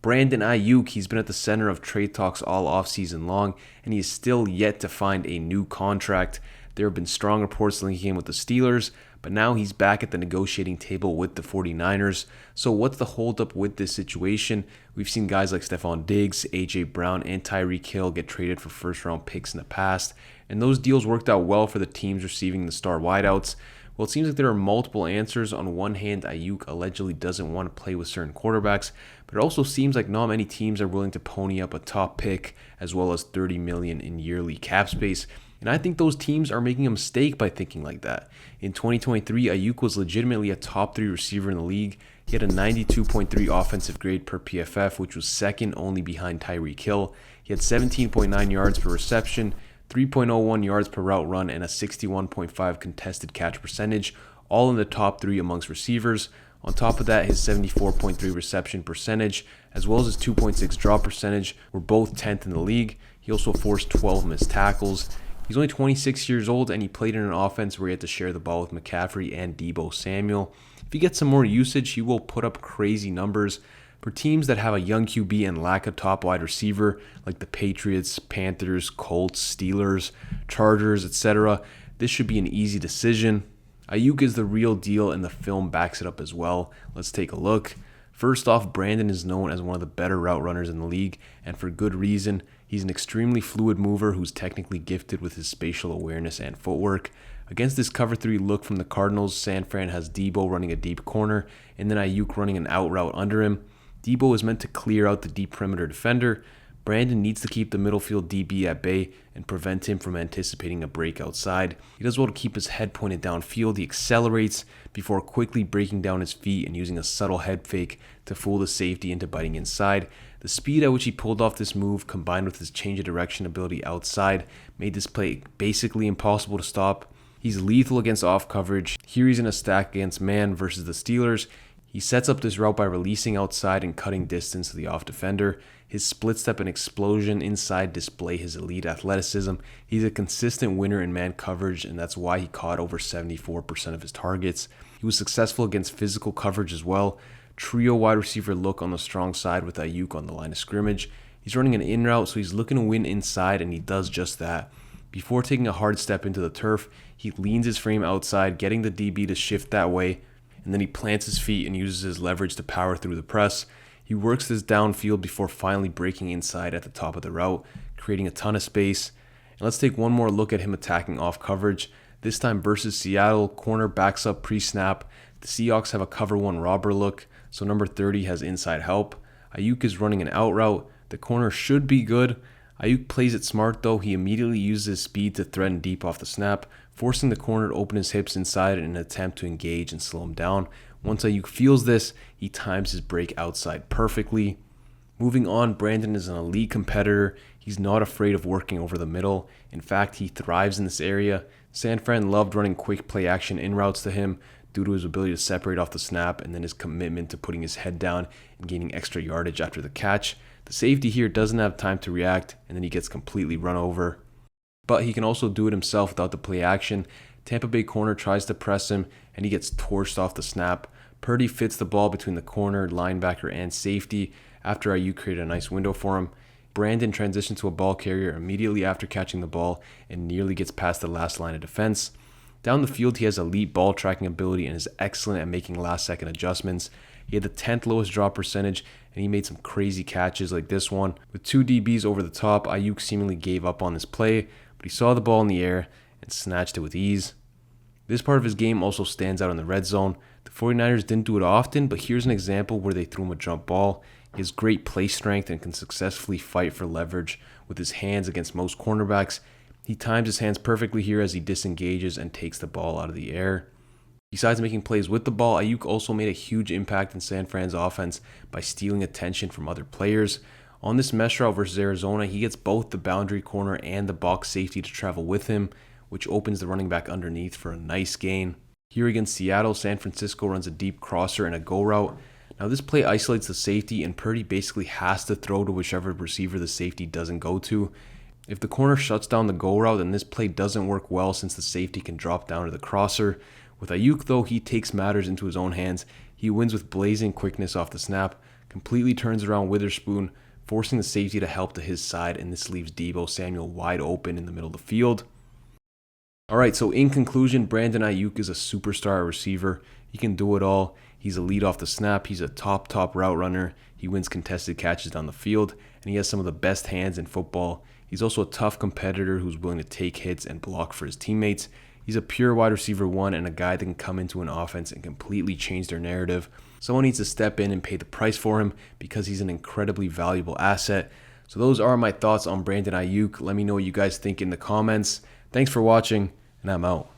Brandon Aiyuk, he's been at the center of trade talks all offseason long, and he is still yet to find a new contract. There have been strong reports linking him with the Steelers, but now he's back at the negotiating table with the 49ers. So what's the holdup with this situation? We've seen guys like Stephon Diggs, A.J. Brown, and Tyreek Hill get traded for first-round picks in the past, and those deals worked out well for the teams receiving the star wideouts. Well, it seems like there are multiple answers. On one hand, Aiyuk allegedly doesn't want to play with certain quarterbacks, but it also seems like not many teams are willing to pony up a top pick as well as $30 million in yearly cap space. And I think those teams are making a mistake by thinking like that. In 2023, Aiyuk was legitimately a top 3 receiver in the league. He had a 92.3 offensive grade per PFF, which was second only behind Tyreek Hill. He had 17.9 yards per reception, 3.01 yards per route run, and a 61.5 contested catch percentage, all in the top 3 amongst receivers. On top of that, his 74.3 reception percentage, as well as his 2.6 drop percentage, were both 10th in the league. He also forced 12 missed tackles. He's only 26 years old, and he played in an offense where he had to share the ball with McCaffrey and Deebo Samuel. If he gets some more usage, he will put up crazy numbers. For teams that have a young QB and lack a top wide receiver, like the Patriots, Panthers, Colts, Steelers, Chargers, etc., this should be an easy decision. Aiyuk is the real deal, and the film backs it up as well. Let's take a look. First off, Brandon is known as one of the better route runners in the league, and for good reason. He's an extremely fluid mover who's technically gifted with his spatial awareness and footwork. Against this cover 3 look from the Cardinals, San Fran has Deebo running a deep corner, and then Aiyuk running an out route under him. Deebo is meant to clear out the deep perimeter defender. Brandon needs to keep the middle field DB at bay and prevent him from anticipating a break outside. He does well to keep his head pointed downfield. He accelerates before quickly breaking down his feet and using a subtle head fake to fool the safety into biting inside. The speed at which he pulled off this move, combined with his change of direction ability outside, made this play basically impossible to stop. He's lethal against off coverage. Here he's in a stack against man versus the Steelers. He sets up this route by releasing outside and cutting distance to the off defender. His split step and explosion inside display his elite athleticism. He's a consistent winner in man coverage, and that's why he caught over 74% of his targets. He was successful against physical coverage as well. Trio wide receiver look on the strong side with Aiyuk on the line of scrimmage. He's running an in route, so he's looking to win inside, and he does just that. Before taking a hard step into the turf, he leans his frame outside, getting the DB to shift that way, and then he plants his feet and uses his leverage to power through the press. He works this downfield before finally breaking inside at the top of the route, creating a ton of space. And let's take one more look at him attacking off coverage. This time versus Seattle, corner backs up pre-snap. The Seahawks have a cover 1 robber look, so number 30 has inside help. Aiyuk is running an out route. The corner should be good. Aiyuk plays it smart though. He immediately uses his speed to threaten deep off the snap, forcing the corner to open his hips inside in an attempt to engage and slow him down. Once Aiyuk feels this, he times his break outside perfectly. Moving on, Brandon is an elite competitor. He's not afraid of working over the middle. In fact, he thrives in this area. San Fran loved running quick play action in routes to him due to his ability to separate off the snap and then his commitment to putting his head down and gaining extra yardage after the catch. The safety here doesn't have time to react, and then he gets completely run over. But he can also do it himself without the play action. Tampa Bay corner tries to press him, and he gets torched off the snap. Purdy fits the ball between the corner, linebacker, and safety after Aiyuk created a nice window for him. Brandon transitions to a ball carrier immediately after catching the ball and nearly gets past the last line of defense. Down the field, he has elite ball tracking ability and is excellent at making last-second adjustments. He had the 10th lowest drop percentage, and he made some crazy catches like this one. With 2 DBs over the top, Aiyuk seemingly gave up on this play, but he saw the ball in the air and snatched it with ease. This part of his game also stands out in the red zone. The 49ers didn't do it often, but here's an example where they threw him a jump ball. He has great play strength and can successfully fight for leverage with his hands against most cornerbacks. He times his hands perfectly here as he disengages and takes the ball out of the air. Besides making plays with the ball, Aiyuk also made a huge impact in San Fran's offense by stealing attention from other players. On this mesh route versus Arizona, he gets both the boundary corner and the box safety to travel with him, which opens the running back underneath for a nice gain. Here against Seattle, San Francisco runs a deep crosser and a go route. Now this play isolates the safety, and Purdy basically has to throw to whichever receiver the safety doesn't go to. If the corner shuts down the go route, then this play doesn't work well since the safety can drop down to the crosser. With Aiyuk though, he takes matters into his own hands. He wins with blazing quickness off the snap, completely turns around Witherspoon, forcing the safety to help to his side, and this leaves Deebo Samuel wide open in the middle of the field. Alright, so in conclusion, Brandon Aiyuk is a superstar receiver. He can do it all. He's a lead off the snap. He's a top route runner. He wins contested catches down the field, and he has some of the best hands in football. He's also a tough competitor who's willing to take hits and block for his teammates. He's a pure wide receiver one and a guy that can come into an offense and completely change their narrative. Someone needs to step in and pay the price for him because he's an incredibly valuable asset. So those are my thoughts on Brandon Aiyuk. Let me know what you guys think in the comments. Thanks for watching, and I'm out.